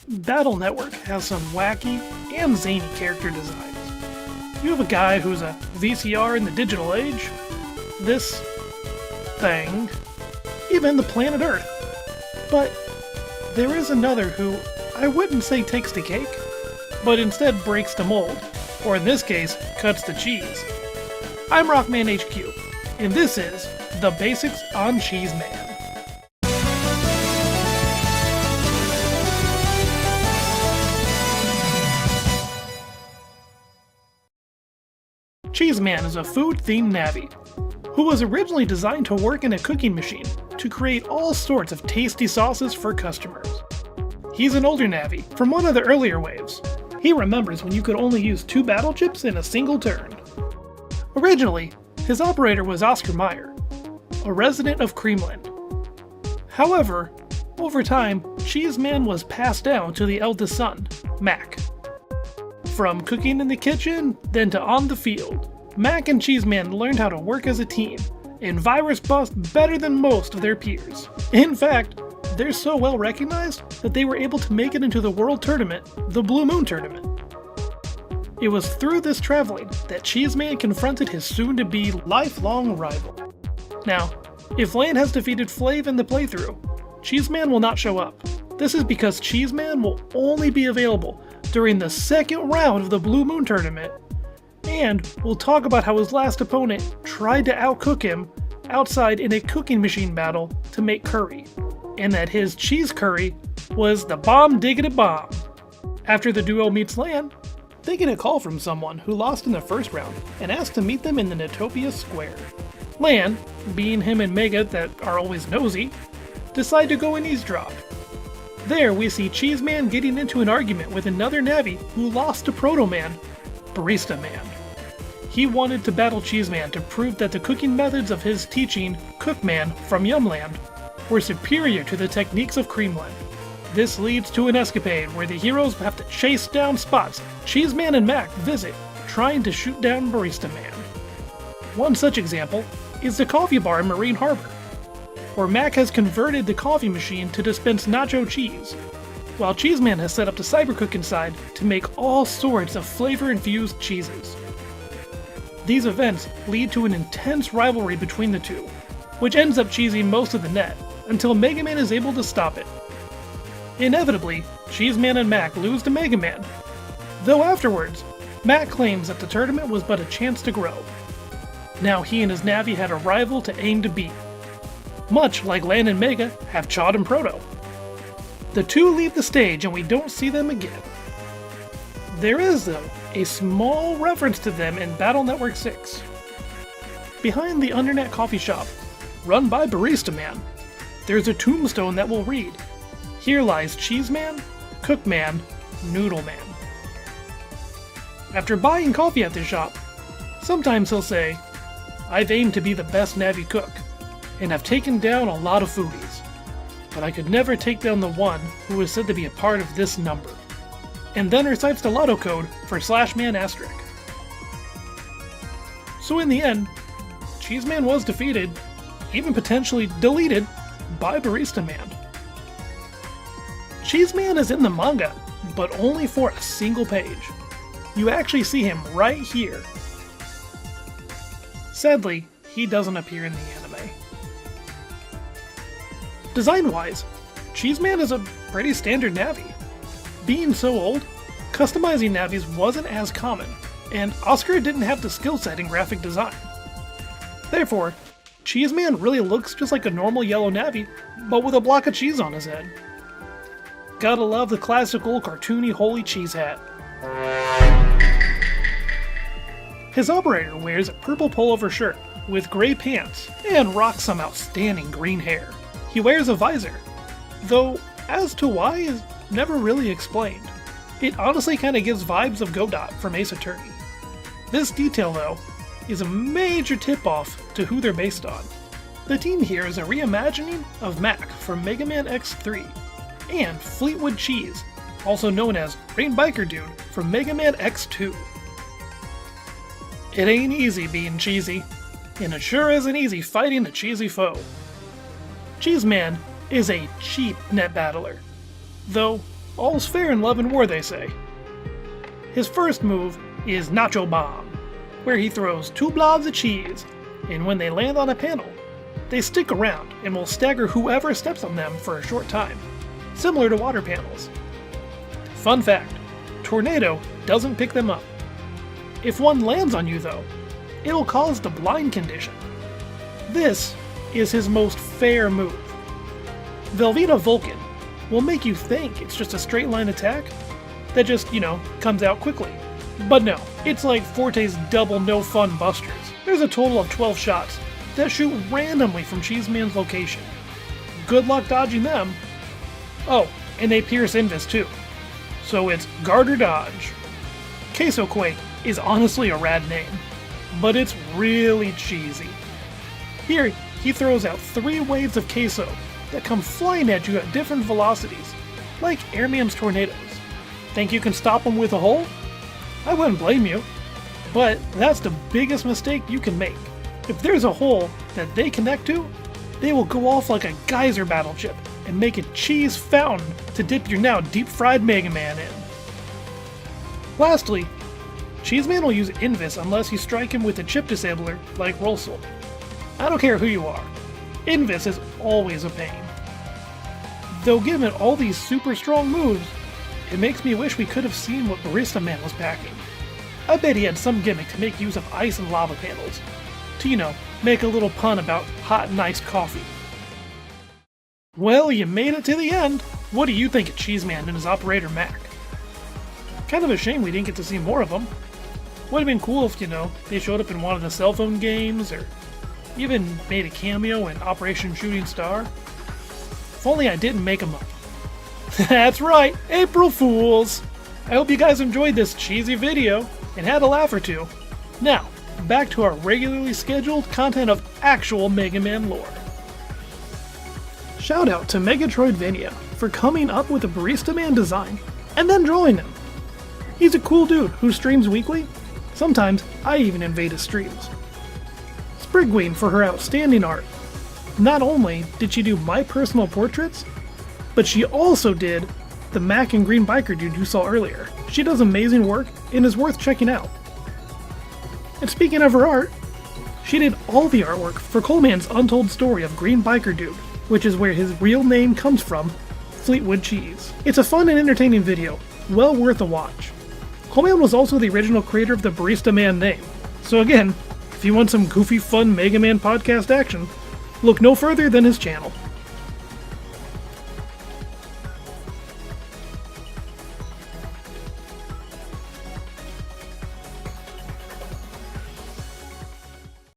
Battle Network has some wacky and zany character designs. You have a guy who's a VCR in the digital age, this thing, even the planet Earth. But there is another who I wouldn't say takes the cake, but instead breaks the mold, or in this case, cuts the cheese. I'm Rockman HQ, and this is The Basics on CheeseMan. CheeseMan is a food-themed navvy, who was originally designed to work in a cooking machine to create all sorts of tasty sauces for customers. He's an older navvy from one of the earlier waves. He remembers when you could only use 2 battle chips in a single turn. Originally, his operator was Oscar Meyer, a resident of Creamland. However, over time, CheeseMan was passed down to the eldest son, Mac. From cooking in the kitchen, then to on the field, Mac and CheeseMan learned how to work as a team, and virus bust better than most of their peers. In fact, they're so well recognized that they were able to make it into the world tournament, the Blue Moon Tournament. It was through this traveling that CheeseMan confronted his soon-to-be lifelong rival. Now, if Lane has defeated Flav in the playthrough, CheeseMan will not show up. This is because CheeseMan will only be available during the second round of the Blue Moon Tournament, and we'll talk about how his last opponent tried to outcook him outside in a cooking machine battle to make curry, and that his cheese curry was the bomb diggity bomb. After the duo meets Lan, they get a call from someone who lost in the first round and asks to meet them in the Natopia Square. Lan, being him and Mega that are always nosy, decide to go and eavesdrop. There we see CheeseMan getting into an argument with another navvy who lost to Proto Man, Barista Man. He wanted to battle CheeseMan to prove that the cooking methods of his teaching, Cookman from Yumland, were superior to the techniques of Creamland. This leads to an escapade where the heroes have to chase down spots CheeseMan and Mac visit, trying to shoot down Barista Man. One such example is the coffee bar in Marine Harbor, where Mac has converted the coffee machine to dispense nacho cheese, while CheeseMan has set up the cybercook inside to make all sorts of flavor-infused cheeses. These events lead to an intense rivalry between the two, which ends up cheesing most of the net, until Megaman is able to stop it. Inevitably, CheeseMan and Mac lose to Megaman, though afterwards, Mac claims that the tournament was but a chance to grow. Now he and his navvy had a rival to aim to beat, much like Lan and Mega have Chad and Proto. The two leave the stage and we don't see them again. There is, though, a small reference to them in Battle Network 6. Behind the Undernet coffee shop, run by Barista Man, there's a tombstone that will read, "Here lies CheeseMan, Cookman, Noodleman." After buying coffee at this shop, sometimes he'll say, "I've aimed to be the best navvy cook, and have taken down a lot of foodies, but I could never take down the one who is said to be a part of this number," and then recites the lotto code for /man asterisk. So in the end, CheeseMan was defeated, even potentially deleted, by Barista Man. CheeseMan is in the manga, but only for a single page. You actually see him right here. Sadly, he doesn't appear in the anime. Design-wise, CheeseMan is a pretty standard navvy. Being so old, customizing navies wasn't as common, and Oscar didn't have the skill set in graphic design. Therefore, CheeseMan really looks just like a normal yellow navvy, but with a block of cheese on his head. Gotta love the classical cartoony holy cheese hat. His operator wears a purple pullover shirt with gray pants and rocks some outstanding green hair. He wears a visor, though as to why is never really explained. It honestly kinda gives vibes of Godot from Ace Attorney. This detail, though, is a major tip-off to who they're based on. The team here is a reimagining of Mac from Mega Man X3, and Fleetwood Cheese, also known as Rain Biker Dude from Mega Man X2. It ain't easy being cheesy, and it sure isn't easy fighting a cheesy foe. CheeseMan is a cheap net battler, though All's fair in love and war, they say. His first move is Nacho Bomb, where he throws 2 blobs of cheese, and when they land on a panel, they stick around and will stagger whoever steps on them for a short time, similar to water panels. Fun fact, Tornado doesn't pick them up. If one lands on you though, it'll cause the blind condition. This is his most fair move. Velveeta Vulcan will make you think it's just a straight line attack that just, comes out quickly. But no, it's like Forte's double no fun busters. There's a total of 12 shots that shoot randomly from CheeseMan's location. Good luck dodging them. Oh, and they pierce Invis too. So it's guard or dodge. Queso Quake is honestly a rad name, but it's really cheesy. Here, he throws out 3 waves of queso that come flying at you at different velocities, like Airman's tornadoes. Think you can stop them with a hole? I wouldn't blame you, but that's the biggest mistake you can make. If there's a hole that they connect to, they will go off like a geyser battle chip and make a cheese fountain to dip your now deep-fried Megaman in. Lastly, CheeseMan will use Invis unless you strike him with a chip disabler like Rollsel. I don't care who you are, Invis is always a pain. Though given all these super strong moves, it makes me wish we could have seen what Barista Man was packing. I bet he had some gimmick to make use of ice and lava panels, to, make a little pun about hot and iced coffee. Well, you made it to the end. What do you think of CheeseMan and his operator Mac? Kind of a shame we didn't get to see more of them. Would have been cool if, they showed up in one of the cell phone games, or even made a cameo in Operation Shooting Star. If only I didn't make them up. That's right, April Fools! I hope you guys enjoyed this cheesy video and had a laugh or two. Now, back to our regularly scheduled content of actual Mega Man lore. Shout out to Megatroidvania for coming up with a Barista Man design and then drawing him. He's a cool dude who streams weekly. Sometimes I even invade his streams. Sprigween for her outstanding art. Not only did she do my personal portraits, but she also did the Mac and Green Biker dude you saw earlier. She does amazing work and is worth checking out. And speaking of her art, she did all the artwork for Coleman's untold story of Green Biker Dude, which is where his real name comes from, Fleetwood Cheese. It's a fun and entertaining video, well worth a watch. Coleman was also the original creator of the Barista Man name, so again, if you want some goofy fun Mega Man podcast action, look no further than his channel.